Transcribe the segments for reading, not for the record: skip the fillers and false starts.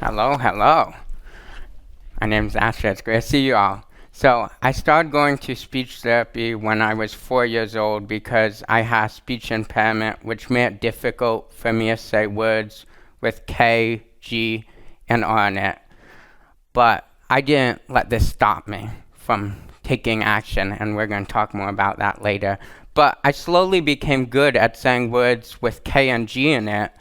Hello. My name's Asher. It's great to see you all. So I started going to speech therapy when I was 4 years old because I had speech impairment, which made it difficult for me to say words with K, G, and R in it. But I didn't let this stop me from taking action, and we're going to talk more about that later. But I slowly became good at saying words with K and G in it,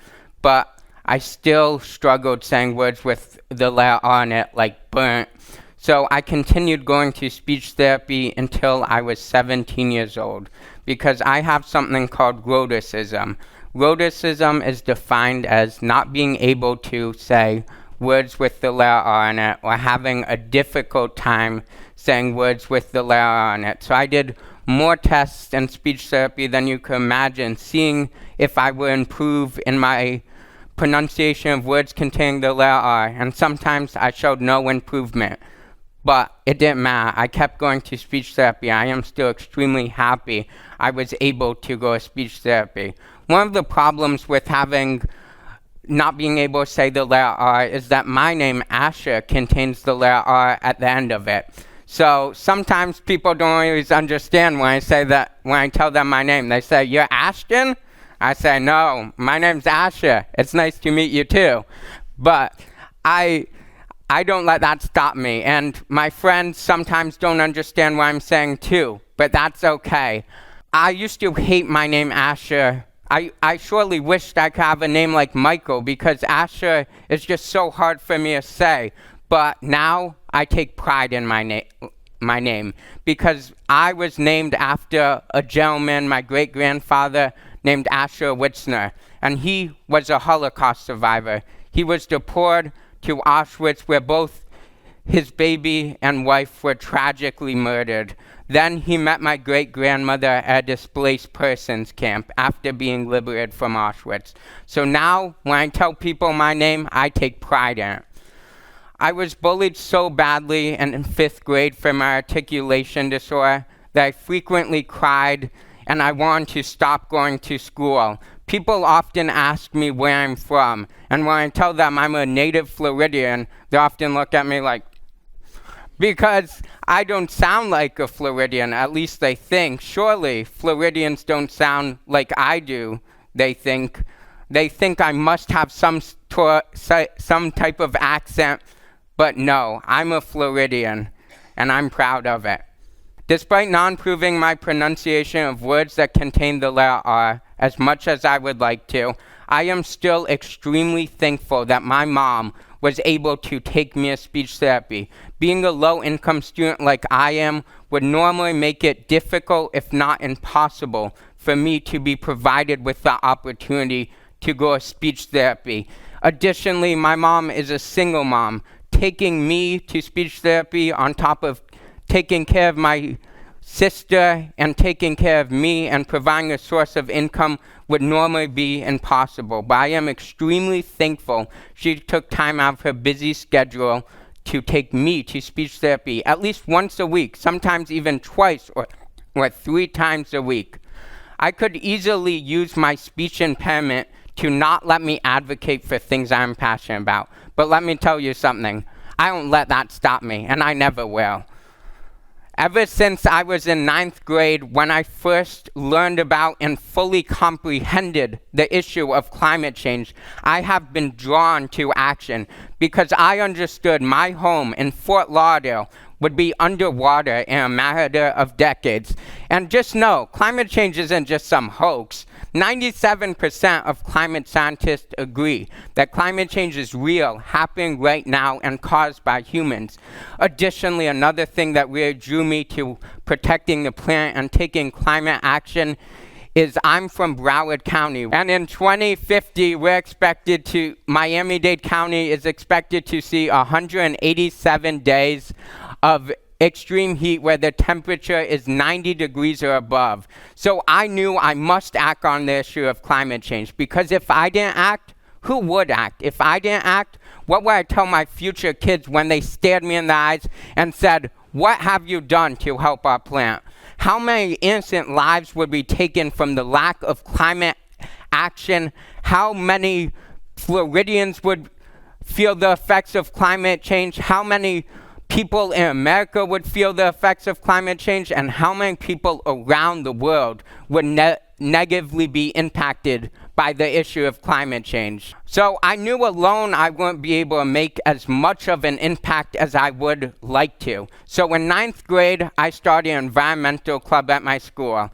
but I still struggled saying words with the letter R in it, like burnt. So I continued going to speech therapy until I was 17 years old, because I have something called rhoticism. Rhoticism is defined as not being able to say words with the letter R in it, or having a difficult time saying words with the letter R in it. So I did more tests in speech therapy than you could imagine, seeing if I would improve in my pronunciation of words containing the letter R, and sometimes I showed no improvement. But it didn't matter. I kept going to speech therapy. I am still extremely happy I was able to go to speech therapy. One of the problems with not being able to say the letter R is that my name, Asher, contains the letter R at the end of it. So sometimes people don't always understand when I tell them my name. They say, "You're Ashton?" I say, "No, my name's Asher. It's nice to meet you too." But I don't let that stop me. And my friends sometimes don't understand what I'm saying too, but that's okay. I used to hate my name Asher. I surely wished I could have a name like Michael, because Asher is just so hard for me to say. But now I take pride in my name, because I was named after a gentleman, my great-grandfather, named Asher Witzner, and he was a Holocaust survivor. He was deported to Auschwitz, where both his baby and wife were tragically murdered. Then he met my great-grandmother at a displaced persons camp after being liberated from Auschwitz. So now, when I tell people my name, I take pride in it. I was bullied so badly in 5th grade for my articulation disorder that I frequently cried, and I wanted to stop going to school. People often ask me where I'm from, and when I tell them I'm a native Floridian, they often look at me like, because I don't sound like a Floridian, at least they think. Surely Floridians don't sound like I do, they think. They think I must have some type of accent, but no, I'm a Floridian, and I'm proud of it. Despite not improving my pronunciation of words that contain the letter R as much as I would like to, I am still extremely thankful that my mom was able to take me to speech therapy. Being a low-income student like I am would normally make it difficult, if not impossible, for me to be provided with the opportunity to go to speech therapy. Additionally, my mom is a single mom. Taking me to speech therapy on top of taking care of my sister and taking care of me and providing a source of income would normally be impossible. But I am extremely thankful she took time out of her busy schedule to take me to speech therapy at least once a week, sometimes even twice or 3 times a week. I could easily use my speech impairment to not let me advocate for things I'm passionate about. But let me tell you something. I don't let that stop me, and I never will. Ever since I was in 9th grade, when I first learned about and fully comprehended the issue of climate change, I have been drawn to action, because I understood my home in Fort Lauderdale would be underwater in a matter of decades. And just know, climate change isn't just some hoax. 97% of climate scientists agree that climate change is real, happening right now, and caused by humans. Additionally, another thing that really drew me to protecting the planet and taking climate action is I'm from Broward County, and in 2050, Miami-Dade County is expected to see 187 days of extreme heat where the temperature is 90 degrees or above. So I knew I must act on the issue of climate change, because if I didn't act, who would act? If I didn't act, what would I tell my future kids when they stared me in the eyes and said, "What have you done to help our planet?" How many innocent lives would be taken from the lack of climate action? How many Floridians would feel the effects of climate change, how many people in America would feel the effects of climate change, and how many people around the world would negatively be impacted by the issue of climate change. So I knew alone I wouldn't be able to make as much of an impact as I would like to. So in 9th grade, I started an environmental club at my school.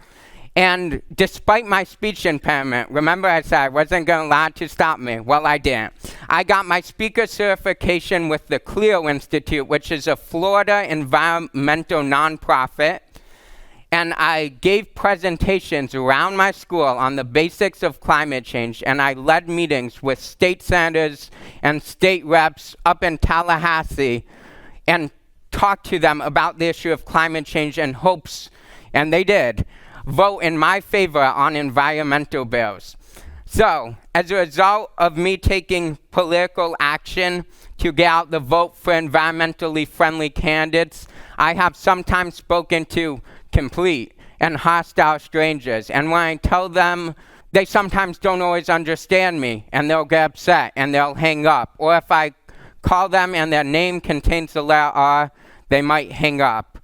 And despite my speech impairment, remember I said I wasn't going to allow it to stop me. Well, I didn't. I got my speaker certification with the Clio Institute, which is a Florida environmental nonprofit. And I gave presentations around my school on the basics of climate change, and I led meetings with state senators and state reps up in Tallahassee and talked to them about the issue of climate change in hopes, and they did, vote in my favor on environmental bills. So, as a result of me taking political action to get out the vote for environmentally friendly candidates, I have sometimes spoken to complete and hostile strangers. And when I tell them, they sometimes don't always understand me, and they'll get upset and they'll hang up. Or if I call them and their name contains the letter R, they might hang up.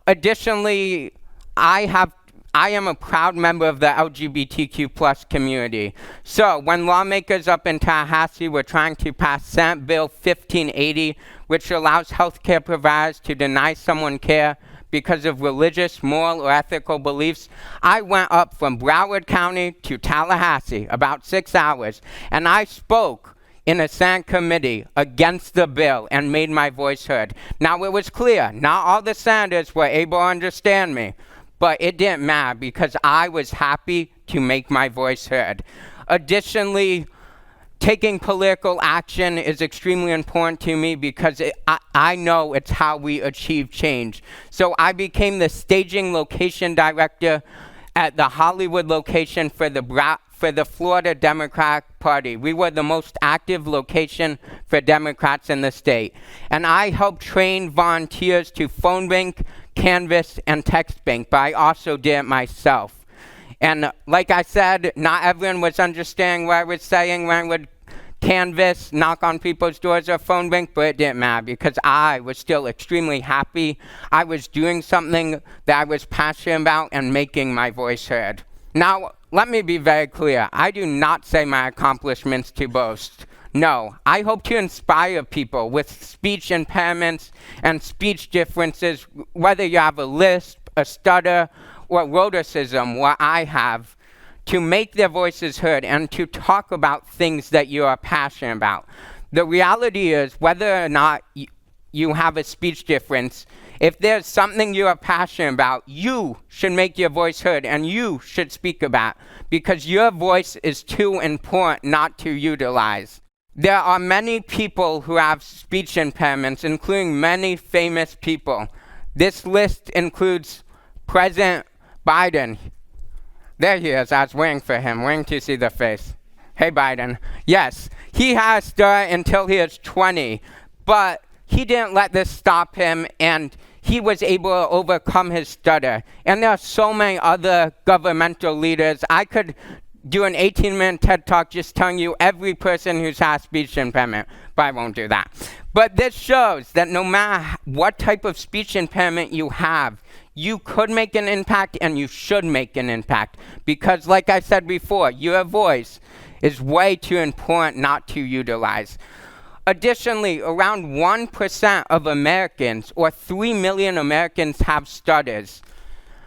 Additionally, I am a proud member of the LGBTQ plus community. So when lawmakers up in Tallahassee were trying to pass Senate Bill 1580, which allows healthcare providers to deny someone care because of religious, moral, or ethical beliefs, I went up from Broward County to Tallahassee, about 6 hours, and I spoke in a Senate committee against the bill and made my voice heard. Now, it was clear, not all the senators were able to understand me, but it didn't matter because I was happy to make my voice heard. Additionally, taking political action is extremely important to me because I know it's how we achieve change. So I became the staging location director at the Hollywood location for the Florida Democratic Party. We were the most active location for Democrats in the state. And I helped train volunteers to phone bank, canvas, and text bank, but I also did it myself. And like I said, not everyone was understanding what I was saying when I would canvas, knock on people's doors, or phone bank, but it didn't matter because I was still extremely happy. I was doing something that I was passionate about and making my voice heard. Now, let me be very clear. I do not say my accomplishments to boast. No, I hope to inspire people with speech impairments and speech differences, whether you have a lisp, a stutter, or rhoticism, what I have, to make their voices heard and to talk about things that you are passionate about. The reality is, whether or not you have a speech difference, if there's something you are passionate about, you should make your voice heard and you should speak about, because your voice is too important not to utilize. There are many people who have speech impairments, including many famous people. This list includes President Biden. There he is. I was waiting for him, waiting to see the face. Hey, Biden. Yes, he had a stutter until he was 20, but he didn't let this stop him, and he was able to overcome his stutter. And there are so many other governmental leaders. I could do an 18-minute TED Talk just telling you every person who's had speech impairment, but I won't do that. But this shows that no matter what type of speech impairment you have, you could make an impact and you should make an impact. Because like I said before, your voice is way too important not to utilize. Additionally, around 1% of Americans, or 3 million Americans, have stutters.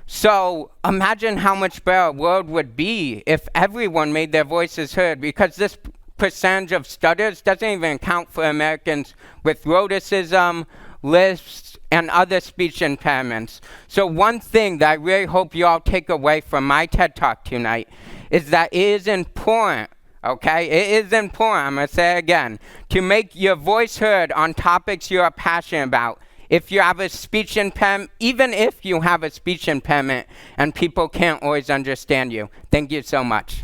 So imagine how much better our world would be if everyone made their voices heard, because this percentage of stutters doesn't even account for Americans with rhoticism, lisps, and other speech impairments. So one thing that I really hope you all take away from my TED Talk tonight is that it is important, okay? It is important, I'm going to say it again, to make your voice heard on topics you are passionate about. If you have a speech impairment, even if you have a speech impairment and people can't always understand you. Thank you so much.